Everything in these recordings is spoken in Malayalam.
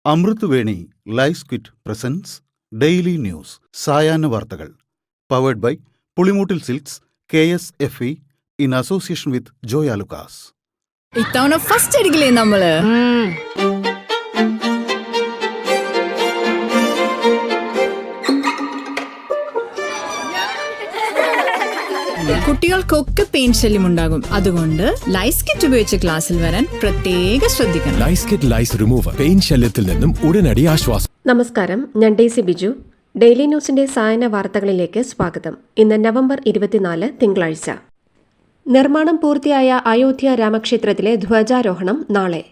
അമൃത് Veni life quit presents daily news സായാഹ്ന വാർത്തകൾ powered by Pulimoottil silks KSFE in association with Joyalukkas. ഇത്തവണ ഫസ്റ്റ് അടിക്കില്ലേ നമ്മള്? കുട്ടികൾക്കൊക്കെ പെയിൻ ശല്യം ഉണ്ടാകും. അതുകൊണ്ട് ലൈസ് കിറ്റ് ഉപയോഗിച്ച് ക്ലാസ്സിൽ വരാൻ പ്രത്യേക ശ്രദ്ധിക്കണം. ലൈസ് കിറ്റ് ലൈസ് റിമൂവർ പെയിൻ ശല്യത്തിൽ നിന്നും ഉടനടി ആശ്വാസം. നമസ്കാരം, ഞാൻ ഡേസി ബിജു. ഡെയിലി ന്യൂസിന്റെ സായന വാർത്തകളിലേക്ക് സ്വാഗതം. ഇന്ന് നവംബർ 24 തിങ്കളാഴ്ച. നിർമ്മാണം പൂർത്തിയായ അയോധ്യ രാമക്ഷേത്രത്തിലെ ധ്വജാരോഹണം നാളെ.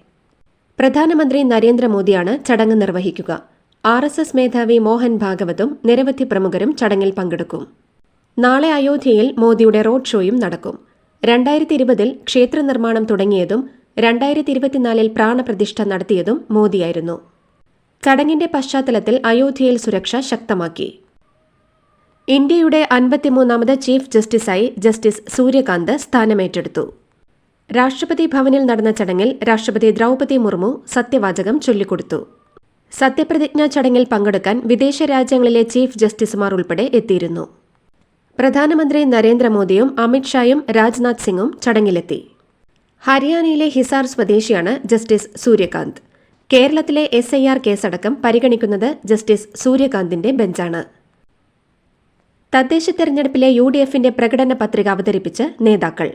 പ്രധാനമന്ത്രി നരേന്ദ്രമോദിയാണ് ചടങ്ങ് നിർവഹിക്കുക. RSS മേധാവി മോഹൻ ഭാഗവതും നിരവധി പ്രമുഖരും ചടങ്ങിൽ പങ്കെടുക്കും. നാളെ അയോധ്യയിൽ മോദിയുടെ റോഡ് ഷോയും നടക്കും. 2020 ക്ഷേത്ര നിർമ്മാണം തുടങ്ങിയതും 2024 പ്രാണപ്രതിഷ്ഠ നടത്തിയതും മോദിയായിരുന്നു. ചടങ്ങിന്റെ പശ്ചാത്തലത്തിൽ അയോധ്യയിൽ സുരക്ഷ ശക്തമാക്കി. ഇന്ത്യയുടെ 53ാമത് ചീഫ് ജസ്റ്റിസായി ജസ്റ്റിസ് സൂര്യകാന്ത് സ്ഥാനമേറ്റെടുത്തു. രാഷ്ട്രപതി ഭവനിൽ നടന്ന ചടങ്ങിൽ രാഷ്ട്രപതി ദ്രൗപദി മുർമു സത്യവാചകം ചൊല്ലിക്കൊടുത്തു. സത്യപ്രതിജ്ഞാ ചടങ്ങിൽ പങ്കെടുക്കാൻ വിദേശ രാജ്യങ്ങളിലെ ചീഫ് ജസ്റ്റിസുമാർ ഉൾപ്പെടെ എത്തിയിരുന്നു. പ്രധാനമന്ത്രി നരേന്ദ്രമോദിയും അമിത്ഷായും രാജ്നാഥ് സിംഗും ചടങ്ങിലെത്തി. ഹരിയാനയിലെ ഹിസാർ സ്വദേശിയാണ് ജസ്റ്റിസ് സൂര്യകാന്ത്. കേരളത്തിലെ SIR കേസടക്കം പരിഗണിക്കുന്നത് ജസ്റ്റിസ് സൂര്യകാന്തിന്റെ ബെഞ്ചാണ്. തദ്ദേശ തെരഞ്ഞെടുപ്പിലെ UDFന്റെ പ്രകടന പത്രിക അവതരിപ്പിച്ച് നേതാക്കൾ.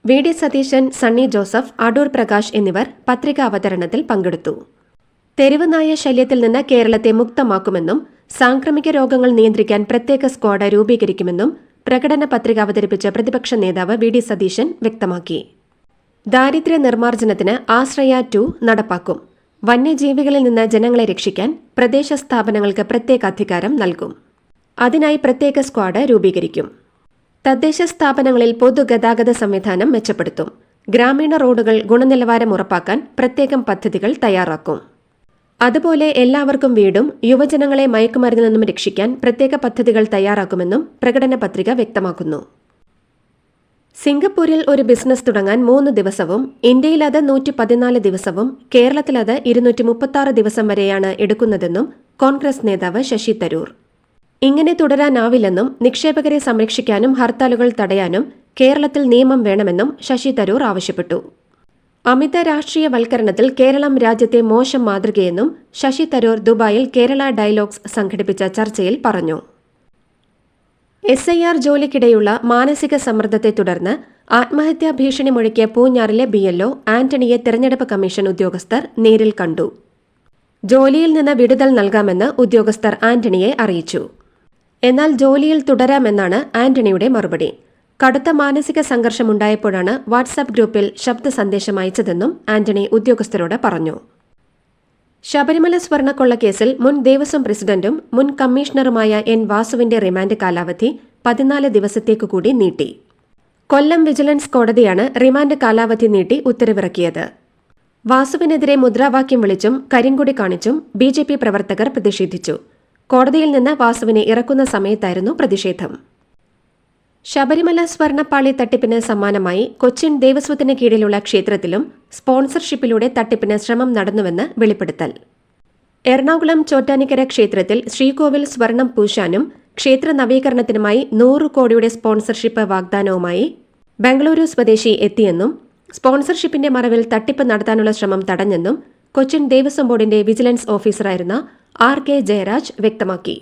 VD സതീശൻ, സണ്ണി ജോസഫ്, അടൂർ പ്രകാശ് എന്നിവർ പത്രിക അവതരണത്തിൽ പങ്കെടുത്തു. തെരുവ് നായ ശല്യത്തിൽ നിന്ന് കേരളത്തെ മുക്തമാക്കുമെന്നും സാംക്രമിക രോഗങ്ങൾ നിയന്ത്രിക്കാൻ പ്രത്യേക സ്ക്വാഡ് രൂപീകരിക്കുമെന്നും പ്രകടന പത്രിക അവതരിപ്പിച്ച പ്രതിപക്ഷ നേതാവ് VD സതീശൻ വ്യക്തമാക്കി. ദാരിദ്ര്യ നിർമ്മാർജ്ജനത്തിന് ആശ്രയ 2 നടപ്പാക്കും. വന്യജീവികളിൽ നിന്ന് ജനങ്ങളെ രക്ഷിക്കാൻ പ്രദേശ സ്ഥാപനങ്ങൾക്ക് പ്രത്യേക അധികാരം നൽകും. അതിനായി പ്രത്യേക സ്ക്വാഡ് രൂപീകരിക്കും. തദ്ദേശ സ്ഥാപനങ്ങളിൽ പൊതുഗതാഗത സംവിധാനം മെച്ചപ്പെടുത്തും. ഗ്രാമീണ റോഡുകൾ ഗുണനിലവാരം ഉറപ്പാക്കാൻ പ്രത്യേകം പദ്ധതികൾ തയ്യാറാക്കും. അതുപോലെ എല്ലാവർക്കും വീടും യുവജനങ്ങളെ മയക്കുമരുന്നിൽ നിന്നും രക്ഷിക്കാൻ പ്രത്യേക പദ്ധതികൾ തയ്യാറാക്കുമെന്നും പ്രകടന പത്രിക വ്യക്തമാക്കുന്നു. സിംഗപ്പൂരിൽ ഒരു ബിസിനസ് തുടങ്ങാൻ 3 ദിവസവും ഇന്ത്യയിൽ അത് 114 ദിവസവും കേരളത്തിൽ അത് 236 ദിവസം വരെയാണ് എടുക്കുന്നതെന്നും കോൺഗ്രസ് നേതാവ് ശശി തരൂർ. ഇങ്ങനെ തുടരാനാവില്ലെന്നും നിക്ഷേപകരെ സംരക്ഷിക്കാനും ഹർത്താലുകൾ തടയാനും കേരളത്തിൽ നിയമം വേണമെന്നും ശശി തരൂർ ആവശ്യപ്പെട്ടു. അമിത രാഷ്ട്രീയവൽക്കരണത്തിൽ കേരളം രാജ്യത്തെ മോശം മാതൃകയെന്നും ശശി തരൂർ ദുബായിൽ കേരള ഡയലോഗ്സ് സംഘടിപ്പിച്ച ചർച്ചയിൽ പറഞ്ഞു. SIR ജോലിക്കിടെയുള്ള മാനസിക സമ്മർദ്ദത്തെ തുടർന്ന് ആത്മഹത്യാ ഭീഷണി മുഴക്കിയ പൂഞ്ഞാറിലെ BLO ആന്റണിയെ തെരഞ്ഞെടുപ്പ് കമ്മീഷൻ ഉദ്യോഗസ്ഥർ നേരിൽ കണ്ടു. ജോലിയിൽ നിന്ന് വിടുതൽ നൽകാമെന്ന് ഉദ്യോഗസ്ഥർ ആന്റണിയെ അറിയിച്ചു. എന്നാൽ ജോലിയിൽ തുടരാമെന്നാണ് ആന്റണിയുടെ മറുപടി. കടുത്ത മാനസിക സംഘർഷമുണ്ടായപ്പോഴാണ് വാട്സാപ്പ് ഗ്രൂപ്പിൽ ശബ്ദ സന്ദേശം അയച്ചതെന്നും ആന്റണി ഉദ്യോഗസ്ഥരോട് പറഞ്ഞു. ശബരിമല സ്വർണ്ണക്കൊള്ളക്കേസിൽ മുൻ ദേവസ്വം പ്രസിഡന്റും മുൻ കമ്മീഷണറുമായ N വാസുവിന്റെ റിമാൻഡ് കാലാവധി 14 ദിവസത്തേക്കു കൂടി നീട്ടി. കൊല്ലം വിജിലൻസ് കോടതിയാണ് റിമാൻഡ് കാലാവധി നീട്ടി ഉത്തരവിറക്കിയത്. വാസുവിനെതിരെ മുദ്രാവാക്യം വിളിച്ചും കരിങ്കൊടി കാണിച്ചും BJP പ്രവർത്തകർ പ്രതിഷേധിച്ചു. കോടതിയിൽ നിന്ന് വാസുവിനെ ഇറക്കുന്ന സമയത്തായിരുന്നു പ്രതിഷേധം. ശബരിമല സ്വർണ്ണപ്പാളി തട്ടിപ്പിന് സമാനമായി കൊച്ചിൻ ദേവസ്വത്തിന് കീഴിലുള്ള ക്ഷേത്രത്തിലും സ്പോൺസർഷിപ്പിലൂടെ തട്ടിപ്പിന് ശ്രമം നടന്നുവെന്ന് വെളിപ്പെടുത്തൽ. എറണാകുളം ചോറ്റാനിക്കര ക്ഷേത്രത്തിൽ ശ്രീകോവിൽ സ്വർണം പൂശാനും ക്ഷേത്ര നവീകരണത്തിനുമായി 100 കോടിയുടെ സ്പോൺസർഷിപ്പ് വാഗ്ദാനവുമായി ബംഗളൂരു സ്വദേശി എത്തിയെന്നും സ്പോൺസർഷിപ്പിന്റെ മറവിൽ തട്ടിപ്പ് നടത്താനുള്ള ശ്രമം തടഞ്ഞെന്നും കൊച്ചിൻ ദേവസ്വം ബോർഡിന്റെ വിജിലൻസ് ഓഫീസറായിരുന്ന RK ജയരാജ് വ്യക്തമാക്കി.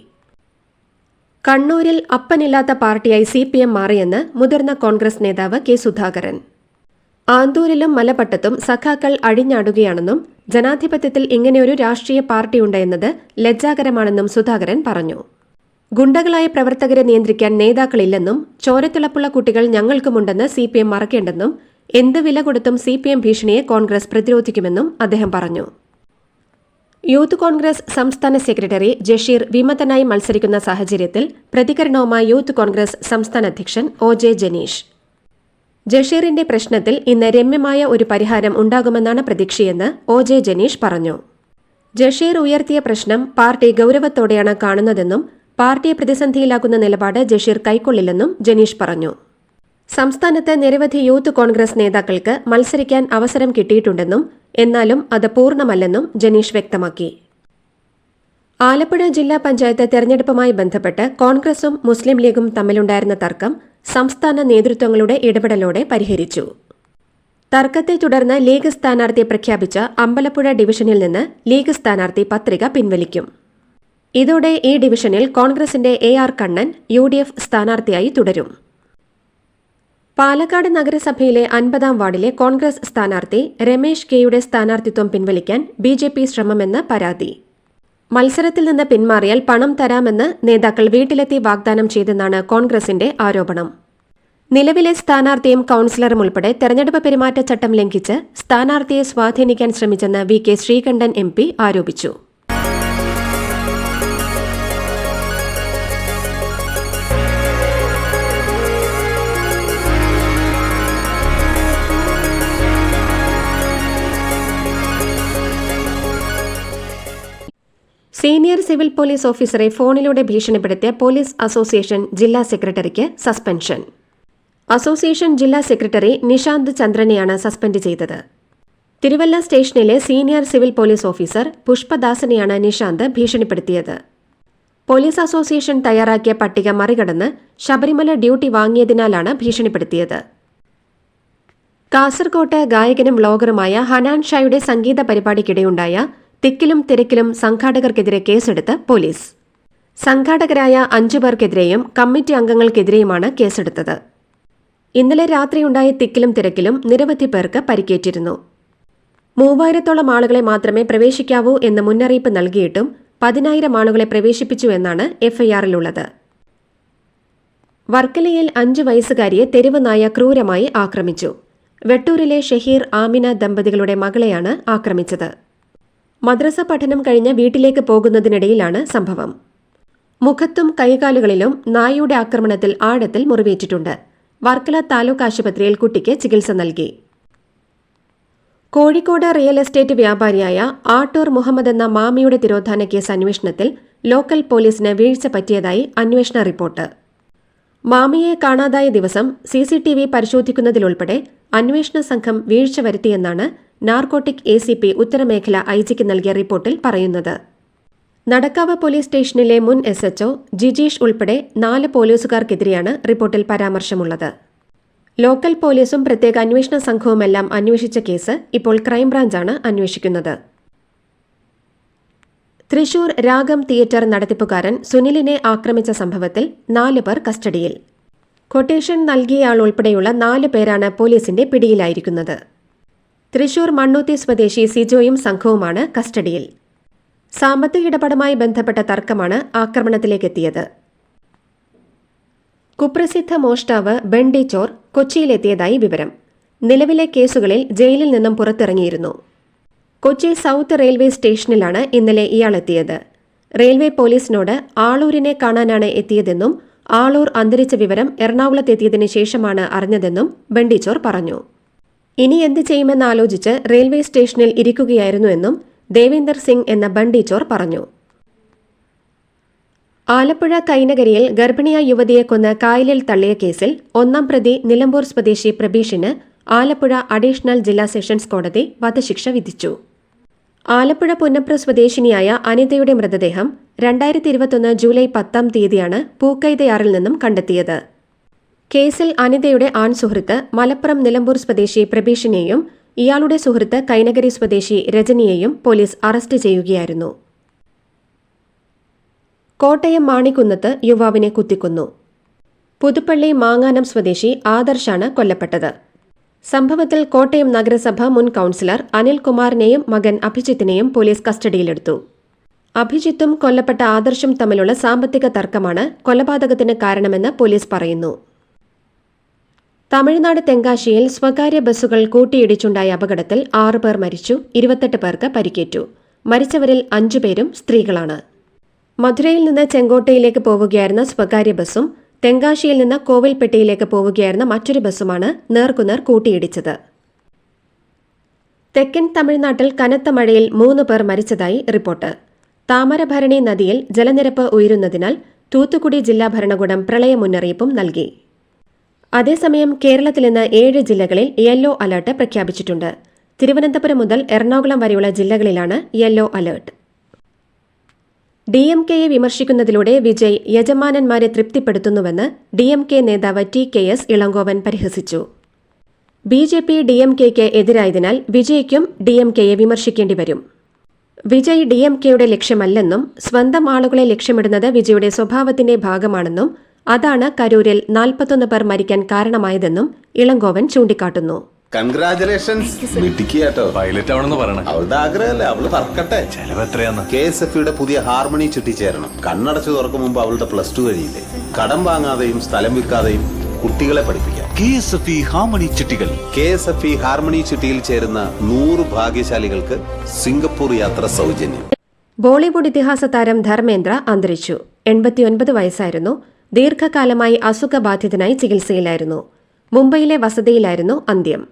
കണ്ണൂരിൽ അപ്പനില്ലാത്ത പാർട്ടിയായി CPM മാറിയെന്ന് മുതിർന്ന കോൺഗ്രസ് നേതാവ് K സുധാകരൻ. ആന്തൂരിലും മലപ്പട്ടത്തും സഖാക്കൾ അഴിഞ്ഞാടുകയാണെന്നും ജനാധിപത്യത്തിൽ ഇങ്ങനെയൊരു രാഷ്ട്രീയ പാർട്ടിയുണ്ട് എന്നത് ലജ്ജാകരമാണെന്നും സുധാകരൻ പറഞ്ഞു. ഗുണ്ടകളായ പ്രവർത്തകരെ നിയന്ത്രിക്കാൻ നേതാക്കളില്ലെന്നും ചോരത്തിളപ്പുള്ള കുട്ടികൾ ഞങ്ങൾക്കുമുണ്ടെന്ന് CPM മറക്കേണ്ടെന്നും എന്ത് വില കൊടുത്തും CPM ഭീഷണിയെ കോൺഗ്രസ് പ്രതിരോധിക്കുമെന്നും അദ്ദേഹം പറഞ്ഞു. യൂത്ത് കോൺഗ്രസ് സംസ്ഥാന സെക്രട്ടറി ജഷീർ വിമതനായി മത്സരിക്കുന്ന സാഹചര്യത്തിൽ പ്രതികരണവുമായി യൂത്ത് കോൺഗ്രസ് സംസ്ഥാന അധ്യക്ഷൻ OJ ജനീഷ്. ജഷീറിന്റെ പ്രശ്നത്തിൽ ഇന്ന് രമ്യമായ ഒരു പരിഹാരം ഉണ്ടാകുമെന്നാണ് പ്രതീക്ഷയെന്ന് OJ ജനീഷ് പറഞ്ഞു. ജഷീർ ഉയർത്തിയ പ്രശ്നം പാർട്ടി ഗൌരവത്തോടെയാണ് കാണുന്നതെന്നും പാർട്ടിയെ പ്രതിസന്ധിയിലാക്കുന്ന നിലപാട് ജഷീർ കൈക്കൊള്ളില്ലെന്നും ജനീഷ് പറഞ്ഞു. സംസ്ഥാനത്ത് നിരവധി യൂത്ത് കോൺഗ്രസ് നേതാക്കൾക്ക് മത്സരിക്കാൻ അവസരം കിട്ടിയിട്ടുണ്ടെന്നും എന്നാലും അത് പൂർണ്ണമല്ലെന്നും ജനീഷ് വ്യക്തമാക്കി. ആലപ്പുഴ ജില്ലാ പഞ്ചായത്ത് തെരഞ്ഞെടുപ്പുമായി ബന്ധപ്പെട്ട് കോൺഗ്രസും മുസ്ലിം ലീഗും തമ്മിലുണ്ടായിരുന്ന തർക്കം സംസ്ഥാന നേതൃത്വങ്ങളുടെ ഇടപെടലോടെ പരിഹരിച്ചു. തർക്കത്തെ തുടർന്ന് ലീഗ് സ്ഥാനാർത്ഥിയെ പ്രഖ്യാപിച്ച അമ്പലപ്പുഴ ഡിവിഷനിൽ നിന്ന് ലീഗ് സ്ഥാനാർത്ഥി പത്രിക പിൻവലിക്കും. ഇതോടെ ഈ ഡിവിഷനിൽ കോൺഗ്രസിന്റെ AR കണ്ണൻ UDF സ്ഥാനാർത്ഥിയായി തുടരും. പാലക്കാട് നഗരസഭയിലെ 50-ാം വാർഡിലെ കോൺഗ്രസ് സ്ഥാനാർത്ഥി രമേശ് കെയുടെ സ്ഥാനാർത്ഥിത്വം പിൻവലിക്കാൻ BJP ശ്രമമെന്ന് പരാതി. മത്സരത്തിൽ നിന്ന് പിന്മാറിയാൽ പണം തരാമെന്ന് നേതാക്കൾ വീട്ടിലെത്തി വാഗ്ദാനം ചെയ്തെന്നാണ് കോൺഗ്രസിന്റെ ആരോപണം. നിലവിലെ സ്ഥാനാർത്ഥിയും കൌൺസിലറും ഉൾപ്പെടെ തെരഞ്ഞെടുപ്പ് പെരുമാറ്റച്ചട്ടം ലംഘിച്ച് സ്ഥാനാർത്ഥിയെ സ്വാധീനിക്കാൻ ശ്രമിച്ചെന്ന് VK ശ്രീകണ്ഠൻ MP ആരോപിച്ചു. സീനിയർ സിവിൽ പോലീസ് ഓഫീസറെ ഫോണിലൂടെ ഭീഷണിപ്പെടുത്തിയ പോലീസ് അസോസിയേഷൻ ജില്ലാ സെക്രട്ടറിക്ക് സസ്പെൻഷൻ. അസോസിയേഷൻ ജില്ലാ സെക്രട്ടറി നിഷാന്ത് ചന്ദ്രനെയാണ് സസ്പെൻഡ് ചെയ്തത്. തിരുവല്ല സ്റ്റേഷനിലെ സീനിയർ സിവിൽ പോലീസ് ഓഫീസർ പുഷ്പദാസനെയാണ് നിഷാന്ത് ഭീഷണിപ്പെടുത്തിയത്. പോലീസ് അസോസിയേഷൻ തയ്യാറാക്കിയ പട്ടിക മറികടന്ന് ശബരിമല ഡ്യൂട്ടി വാങ്ങിയതിനാലാണ് ഭീഷണിപ്പെടുത്തിയത്. കാസർകോട്ട് ഗായകനും വ്ളോഗറുമായ ഹനാൻ ഷായുടെ സംഗീത പരിപാടിക്കിടെയുണ്ടായ തിക്കിലും തിരക്കിലും സംഘാടകർക്കെതിരെ കേസെടുത്ത് പോലീസ്. സംഘാടകരായ 5 പേർക്കെതിരെയും കമ്മിറ്റി അംഗങ്ങൾക്കെതിരെയുമാണ് കേസെടുത്തത്. ഇന്നലെ രാത്രിയുണ്ടായ തിക്കിലും തിരക്കിലും നിരവധി പേർക്ക് പരിക്കേറ്റിരുന്നു. 3000-ഓളം ആളുകളെ മാത്രമേ പ്രവേശിക്കാവൂ എന്ന് മുന്നറിയിപ്പ് നൽകിയിട്ടും 10,000 ആളുകളെ പ്രവേശിപ്പിച്ചു എന്നാണ് FIR-ലുള്ളത്. വർക്കലയിൽ 5 വയസ്സുകാരിയെ തെരുവ് നായ ക്രൂരമായി ആക്രമിച്ചു. വെട്ടൂരിലെ ഷഹീർ ആമിന ദമ്പതികളുടെ മകളെയാണ് ആക്രമിച്ചത്. മദ്രസ പഠനം കഴിഞ്ഞ് വീട്ടിലേക്ക് പോകുന്നതിനിടയിലാണ് സംഭവം. മുഖത്തും കൈകാലുകളിലും നായയുടെ ആക്രമണത്തിൽ ആഴത്തിൽ മുറിവേറ്റിട്ടുണ്ട്. വർക്കല താലൂക്ക് ആശുപത്രിയിൽ കുട്ടിക്ക് ചികിത്സ നൽകി. കോഴിക്കോട് റിയൽ എസ്റ്റേറ്റ് വ്യാപാരിയായ ആട്ടൂർ മുഹമ്മദ് എന്ന മാമിയുടെ തിരോധാന കേസ് അന്വേഷണത്തിൽ ലോക്കൽ പോലീസിന് വീഴ്ച പറ്റിയതായി അന്വേഷണ റിപ്പോർട്ട്. മാമിയെ കാണാതായ ദിവസം CCTV പരിശോധിക്കുന്നതിലുൾപ്പെടെ അന്വേഷണ സംഘം വീഴ്ച വരുത്തിയെന്നാണ് നാർക്കോട്ടിക് ACP ഉത്തരമേഖല IGക്ക് നൽകിയ റിപ്പോർട്ടിൽ പറയുന്നത്. നടക്കാവ് പോലീസ് സ്റ്റേഷനിലെ മുൻ SHO ജിജീഷ് ഉൾപ്പെടെ 4 പോലീസുകാർക്കെതിരെയാണ് റിപ്പോർട്ടിൽ പരാമർശമുള്ളത്. ലോക്കൽ പോലീസും പ്രത്യേക അന്വേഷണ സംഘവുമെല്ലാം അന്വേഷിച്ച കേസ് ഇപ്പോൾ ക്രൈംബ്രാഞ്ചാണ് അന്വേഷിക്കുന്നത്. തൃശൂർ രാഗം തിയേറ്റർ നടത്തിപ്പുകാരൻ സുനിലിനെ ആക്രമിച്ച സംഭവത്തിൽ 4 പേർ കസ്റ്റഡിയിൽ. കൊട്ടേഷൻ നൽകിയയാൾ ഉൾപ്പെടെയുള്ള 4 പേരാണ് പോലീസിന്റെ പിടിയിലായിരിക്കുന്നത്. തൃശൂർ മണ്ണൂത്തി സ്വദേശി സിജോയും സംഘവുമാണ് കസ്റ്റഡിയിൽ. സാമ്പത്തിക ഇടപാടുമായി ബന്ധപ്പെട്ട തർക്കമാണ് ആക്രമണത്തിലേക്കെത്തിയത്. കുപ്രസിദ്ധ മോഷ്ടാവ് ബണ്ടി ചോർ കൊച്ചിയിലെത്തിയതായി വിവരം. നിലവിലെ കേസുകളിൽ ജയിലിൽ നിന്നും പുറത്തിറങ്ങിയിരുന്നു. കൊച്ചി സൗത്ത് റെയിൽവേ സ്റ്റേഷനിലാണ് ഇന്നലെ ഇയാളെത്തിയത്. റെയിൽവേ പോലീസിനോട് ആളൂരിനെ കാണാനാണ് എത്തിയതെന്നും ആളൂർ അന്തരിച്ച വിവരം എറണാകുളത്തെത്തിയതിനു ശേഷമാണ് അറിഞ്ഞതെന്നും ബണ്ടിച്ചോർ പറഞ്ഞു. ഇനി എന്ത് ചെയ്യുമെന്നാലോചിച്ച് റെയിൽവേ സ്റ്റേഷനിൽ ഇരിക്കുകയായിരുന്നുവെന്നും ദേവേന്ദർ സിംഗ് എന്ന ബണ്ടിച്ചോർ പറഞ്ഞു. ആലപ്പുഴ കൈനകരിയിൽ ഗർഭിണിയായ യുവതിയെ കൊന്ന് കായലിൽ തള്ളിയ കേസിൽ 1-ാം പ്രതി നിലമ്പൂർ സ്വദേശി പ്രബീഷിന് ആലപ്പുഴ അഡീഷണൽ ജില്ലാ സെഷൻസ് കോടതി വധശിക്ഷ വിധിച്ചു. ആലപ്പുഴ പുന്നപ്ര സ്വദേശിനിയായ അനിതയുടെ മൃതദേഹം 2021 ജൂലൈ 10-ാം തീയതിയാണ് പൂക്കൈതയാറിൽ നിന്നും കണ്ടെത്തിയത്. കേസിൽ അനിതയുടെ ആൺസുഹൃത്ത് മലപ്പുറം നിലമ്പൂർ സ്വദേശി പ്രബീഷിനെയും ഇയാളുടെ സുഹൃത്ത് കൈനകരി സ്വദേശി രജനിയെയും പോലീസ് അറസ്റ്റ് ചെയ്യുകയായിരുന്നു. കോട്ടയം മാണിക്കുന്നത്ത് യുവാവിനെ കുത്തിക്കൊന്നു. പുതുപ്പള്ളി മാങ്ങാനം സ്വദേശി ആദർശാണ് കൊല്ലപ്പെട്ടത്. സംഭവത്തിൽ കോട്ടയം നഗരസഭ മുൻ കൌൺസിലർ അനിൽകുമാറിനെയും മകൻ അഭിജിത്തിനെയും പോലീസ് കസ്റ്റഡിയിലെടുത്തു. അഭിജിത്തും കൊല്ലപ്പെട്ട ആദർശും തമ്മിലുള്ള സാമ്പത്തിക തർക്കമാണ് കൊലപാതകത്തിന് കാരണമെന്ന് പോലീസ് പറയുന്നു. തമിഴ്നാട് തെങ്കാശിയിൽ സ്വകാര്യ ബസ്സുകൾ കൂട്ടിയിടിച്ചുണ്ടായ അപകടത്തിൽ 6 പേർ മരിച്ചു, 28 പേർക്ക് പരിക്കേറ്റു. മരിച്ചവരിൽ 5 പേരും സ്ത്രീകളാണ്. മധുരയിൽ നിന്ന് ചെങ്കോട്ടയിലേക്ക് പോവുകയായിരുന്ന സ്വകാര്യ ബസ്സും തെങ്കാശിയിൽ നിന്ന് കോവിൽപ്പെട്ടിയിലേക്ക് പോവുകയായിരുന്ന മറ്റൊരു ബസ്സുമാണ് നേർക്കുനേർ കൂട്ടിയിടിച്ചത്. തെക്കൻ തമിഴ്നാട്ടിൽ കനത്ത മഴയിൽ 3 പേർ മരിച്ചതായി റിപ്പോർട്ട്. താമരഭരണി നദിയിൽ ജലനിരപ്പ് ഉയരുന്നതിനാൽ തൂത്തുക്കുടി ജില്ലാ ഭരണകൂടം പ്രളയ മുന്നറിയിപ്പും നൽകി. അതേസമയം കേരളത്തിൽ ഇന്ന് 7 ജില്ലകളിൽ യെല്ലോ അലർട്ട് പ്രഖ്യാപിച്ചിട്ടുണ്ട്. തിരുവനന്തപുരം മുതൽ എറണാകുളം വരെയുള്ള ജില്ലകളിലാണ് യെല്ലോ അലർട്ട്. DMKയെ വിമർശിക്കുന്നതിലൂടെ വിജയ് യജമാനന്മാരെ തൃപ്തിപ്പെടുത്തുന്നുവെന്ന് DMK നേതാവ് TKS ഇളങ്കോവൻ പരിഹസിച്ചു. BJP DMKയ്ക്ക് എതിരായതിനാൽ വിജയ്ക്കും DMKയെ വിമർശിക്കേണ്ടി വരും. വിജയ് DMKയുടെ ലക്ഷ്യമല്ലെന്നും സ്വന്തം ആളുകളെ ലക്ഷ്യമിടുന്നത് വിജയുടെ സ്വഭാവത്തിന്റെ ഭാഗമാണെന്നും അതാണ് കരൂരിൽ 41 പേർ മരിക്കാൻ കാരണമായതെന്നും ഇളങ്കോവൻ ചൂണ്ടിക്കാട്ടുന്നു. കൺഗ്രാചുലേഷൻസ് മിടുക്കിയാട്ടോ. പൈലറ്റ് ആവണമെന്ന് പറയണേ. അവളുടെ ആഗ്രഹമല്ലേ, അവള് പറക്കട്ടെ. ചെലവ് എത്രയാന്ന്? KSFയുടെ പുതിയ ഹാർമണി ചിട്ടി ചേരണം. കണ്ണടച്ചു തുറക്കും മുമ്പ് അവളുടെ +2 കഴിയില്ലേ. കടം വാങ്ങാതെയും സ്ഥലം വിൽക്കാതെയും കുട്ടികളെ പഠിപ്പിക്കാം. KSFE ഹാർമണി ചിട്ടികൾ. KSFE ഹാർമണി ചിട്ടിയിൽ ചേരുന്ന 100 ഭാഗ്യശാലികൾക്ക് സിംഗപ്പൂർ യാത്ര സൗജന്യം. ബോളിവുഡ് ഇതിഹാസ താരം ധർമ്മേന്ദ്ര അന്തരിച്ചു. 89 വയസ്സായിരുന്നു. ദീർഘകാലമായി അസുഖബാധിതനായി ചികിത്സയിലായിരുന്നു. മുംബൈയിലെ വസതിയിലായിരുന്നു അന്ത്യം.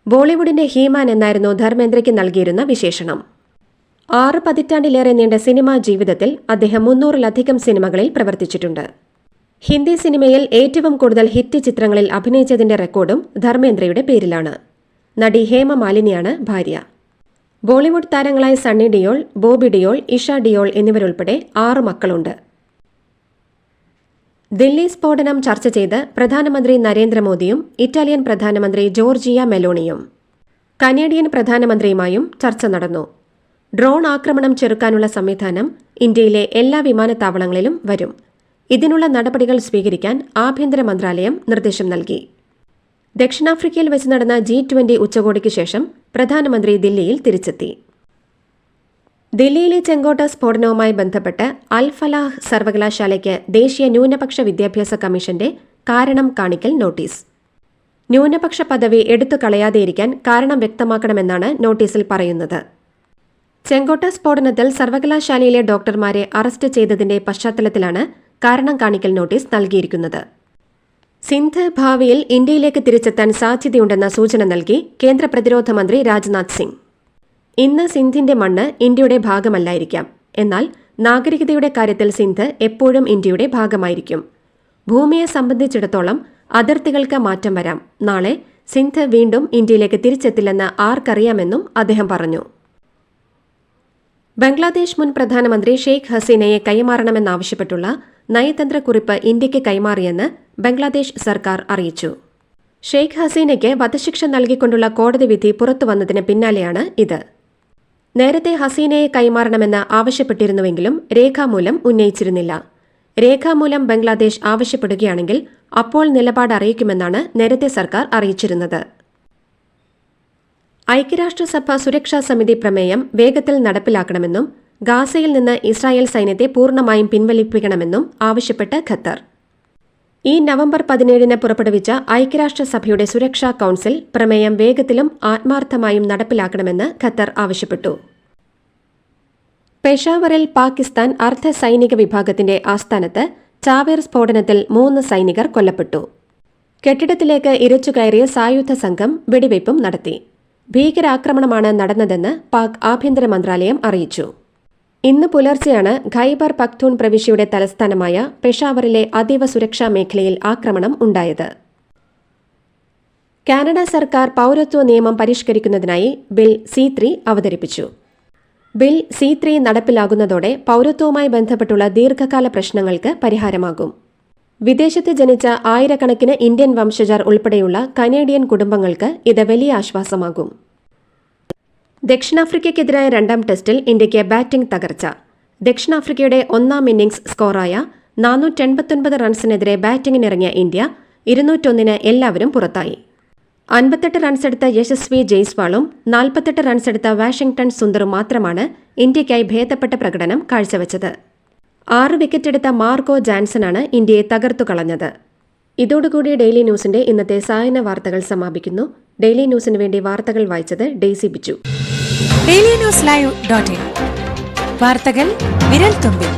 ബോളിവുഡിന്റെ ഹീമാൻ എന്നായിരുന്നു ധർമ്മേന്ദ്രയ്ക്ക് നൽകിയിരുന്ന വിശേഷണം. 6 പതിറ്റാണ്ടിലേറെ നീണ്ട സിനിമാ ജീവിതത്തിൽ അദ്ദേഹം 300-ലധികം സിനിമകളിൽ പ്രവർത്തിച്ചിട്ടുണ്ട്. ഹിന്ദി സിനിമയിൽ ഏറ്റവും കൂടുതൽ ഹിറ്റ് ചിത്രങ്ങളിൽ അഭിനയിച്ചതിന്റെ റെക്കോർഡും ധർമ്മേന്ദ്രയുടെ പേരിലാണ്. നടി ഹേമ മാലിനിയാണ് ഭാര്യ. ബോളിവുഡ് താരങ്ങളായ സണ്ണി ഡിയോൾ, ബോബി ഡിയോൾ, ഇഷ ഡിയോൾ എന്നിവരുൾപ്പെടെ 6 മക്കളുണ്ട്. ദില്ലി സ്ഫോടനം ചർച്ച ചെയ്ത് പ്രധാനമന്ത്രി നരേന്ദ്രമോദിയും ഇറ്റാലിയൻ പ്രധാനമന്ത്രി ജോർജിയ മെലോണിയും കനേഡിയൻ പ്രധാനമന്ത്രിയുമായും ചർച്ച നടന്നു. ഡ്രോൺ ആക്രമണം ചെറുക്കാനുള്ള സംവിധാനം ഇന്ത്യയിലെ എല്ലാ വിമാനത്താവളങ്ങളിലും വരും. ഇതിനുള്ള നടപടികൾ സ്വീകരിക്കാൻ ആഭ്യന്തര മന്ത്രാലയം നിർദ്ദേശം നൽകി. ദക്ഷിണാഫ്രിക്കയിൽ വെച്ച് നടന്ന G20 ഉച്ചകോടിക്ക് ശേഷം പ്രധാനമന്ത്രി ദില്ലിയിൽ തിരിച്ചെത്തി. ദില്ലിയിലെ ചെങ്കോട്ട സ്ഫോടനവുമായി ബന്ധപ്പെട്ട് അൽ ഫലാഹ് സർവകലാശാലയ്ക്ക് ദേശീയ ന്യൂനപക്ഷ വിദ്യാഭ്യാസ കമ്മീഷന്റെ കാരണം കാണിക്കൽ നോട്ടീസ്. ന്യൂനപക്ഷ പദവി എടുത്തുകളയാതെയിരിക്കാൻ കാരണം വ്യക്തമാക്കണമെന്നാണ് നോട്ടീസിൽ പറയുന്നത്. ചെങ്കോട്ട സ്ഫോടനത്തിൽ സർവകലാശാലയിലെ ഡോക്ടർമാരെ അറസ്റ്റ് ചെയ്തതിന്റെ പശ്ചാത്തലത്തിലാണ് കാരണം കാണിക്കൽ നോട്ടീസ് നൽകിയിരിക്കുന്നത്. സിന്ധ് ഭാവിയിൽ ഇന്ത്യയിലേക്ക് തിരിച്ചെത്താൻ സാധ്യതയുണ്ടെന്ന സൂചന നൽകി കേന്ദ്ര പ്രതിരോധ മന്ത്രി രാജ്നാഥ് സിംഗ്. ഇന്ന് സിന്ധിന്റെ മണ്ണ് ഇന്ത്യയുടെ ഭാഗമല്ലായിരിക്കാം. എന്നാൽ നാഗരികതയുടെ കാര്യത്തിൽ സിന്ധ് എപ്പോഴും ഇന്ത്യയുടെ ഭാഗമായിരിക്കും. ഭൂമിയെ സംബന്ധിച്ചിടത്തോളം അതിർത്തികൾക്ക് മാറ്റം വരാം. നാളെ സിന്ധ് വീണ്ടും ഇന്ത്യയിലേക്ക് തിരിച്ചെത്തില്ലെന്ന് ആർക്കറിയാമെന്നും അദ്ദേഹം പറഞ്ഞു. ബംഗ്ലാദേശ് മുൻ പ്രധാനമന്ത്രി ഷെയ്ഖ് ഹസീനയെ കൈമാറണമെന്നാവശ്യപ്പെട്ടുള്ള നയതന്ത്രക്കുറിപ്പ് ഇന്ത്യയ്ക്ക് കൈമാറിയെന്ന് ബംഗ്ലാദേശ് സർക്കാർ അറിയിച്ചു. ഷെയ്ഖ് ഹസീനയ്ക്ക് വധശിക്ഷ നൽകിക്കൊണ്ടുള്ള കോടതി വിധി പുറത്തുവന്നതിന് പിന്നാലെയാണ് ഇത്. നേരത്തെ ഹസീനയെ കൈമാറണമെന്ന് ആവശ്യപ്പെട്ടിരുന്നുവെങ്കിലും രേഖാമൂലം ഉന്നയിച്ചിരുന്നില്ല. രേഖാമൂലം ബംഗ്ലാദേശ് ആവശ്യപ്പെടുകയാണെങ്കിൽ അപ്പോൾ നിലപാട് അറിയിക്കുമെന്നാണ് നേരത്തെ സർക്കാർ അറിയിച്ചിരുന്നത്. ഐക്യരാഷ്ട്രസഭ സുരക്ഷാ സമിതി പ്രമേയം വേഗത്തിൽ നടപ്പിലാക്കണമെന്നും ഗാസയിൽ നിന്ന് ഇസ്രായേൽ സൈന്യത്തെ പൂർണ്ണമായും പിൻവലിപ്പിക്കണമെന്നും ആവശ്യപ്പെട്ട് ഖത്തർ. ഈ നവംബർ 17 പുറപ്പെടുവിച്ച ഐക്യരാഷ്ട്രസഭയുടെ സുരക്ഷാ കൌൺസിൽ പ്രമേയം വേഗത്തിലും ആത്മാർത്ഥമായും നടപ്പിലാക്കണമെന്ന് ഖത്തർ ആവശ്യപ്പെട്ടു. പെഷാവറിൽ പാകിസ്ഥാൻ അർദ്ധ സൈനിക വിഭാഗത്തിന്റെ ആസ്ഥാനത്ത് ചാവേർ സ്ഫോടനത്തിൽ 3 സൈനികർ കൊല്ലപ്പെട്ടു. കെട്ടിടത്തിലേക്ക് ഇരച്ചുകയറിയ സായുധ സംഘം വെടിവയ്പും നടത്തി. ഭീകരാക്രമണമാണ് നടന്നതെന്ന് പാക് ആഭ്യന്തര മന്ത്രാലയം അറിയിച്ചു. ഇന്ന് പുലർച്ചെയാണ് ഖൈബർ പഖ്തൂൺ പ്രവിശ്യയുടെ തലസ്ഥാനമായ പെഷാവറിലെ അതീവ സുരക്ഷാ മേഖലയിൽ ആക്രമണം ഉണ്ടായത്. കാനഡ സർക്കാർ പൌരത്വ നിയമം പരിഷ്കരിക്കുന്നതിനായി ബിൽ C3 അവതരിപ്പിച്ചു. ബിൽ C3 നടപ്പിലാകുന്നതോടെ പൌരത്വവുമായി ബന്ധപ്പെട്ടുള്ള ദീർഘകാല പ്രശ്നങ്ങൾക്ക് പരിഹാരമാകും. വിദേശത്ത് ജനിച്ച ആയിരക്കണക്കിന് ഇന്ത്യൻ വംശജർ ഉൾപ്പെടെയുള്ള കനേഡിയൻ കുടുംബങ്ങൾക്ക് ഇത് വലിയ ആശ്വാസമാകും. ദക്ഷിണാഫ്രിക്കയ്ക്കെതിരായ 2ാം ടെസ്റ്റിൽ ഇന്ത്യയ്ക്ക് ബാറ്റിംഗ് തകർച്ച. ദക്ഷിണാഫ്രിക്കയുടെ 1ാം ഇന്നിംഗ്സ് സ്കോറായ 489 റൺസിനെതിരെ ബാറ്റിംഗിനിറങ്ങിയ ഇന്ത്യ 201 എല്ലാവരും പുറത്തായി. 58 റൺസെടുത്ത യശസ്വി ജയ്സ്വാളും 48 റൺസെടുത്ത വാഷിംഗ്ടൺ സുന്ദറും മാത്രമാണ് ഇന്ത്യയ്ക്കായി ഭേദപ്പെട്ട പ്രകടനം കാഴ്ചവെച്ചത്. 6 വിക്കറ്റെടുത്ത മാർക്കോ ജാൻസനാണ് ഇന്ത്യയെ തകർത്തുകളഞ്ഞത്. ഇതോടുകൂടി ഡെയിലി ന്യൂസിന്റെ ഇന്നത്തെ സായന വാർത്തകൾ സമാപിക്കുന്നു. ഡെയിലി ന്യൂസിന് വേണ്ടി വാർത്തകൾ വായിച്ചത് ഡെയ്സി ബിജു. DailyNewsLive.in വാർത്തകൾ വിരൽ തുമ്പിൽ.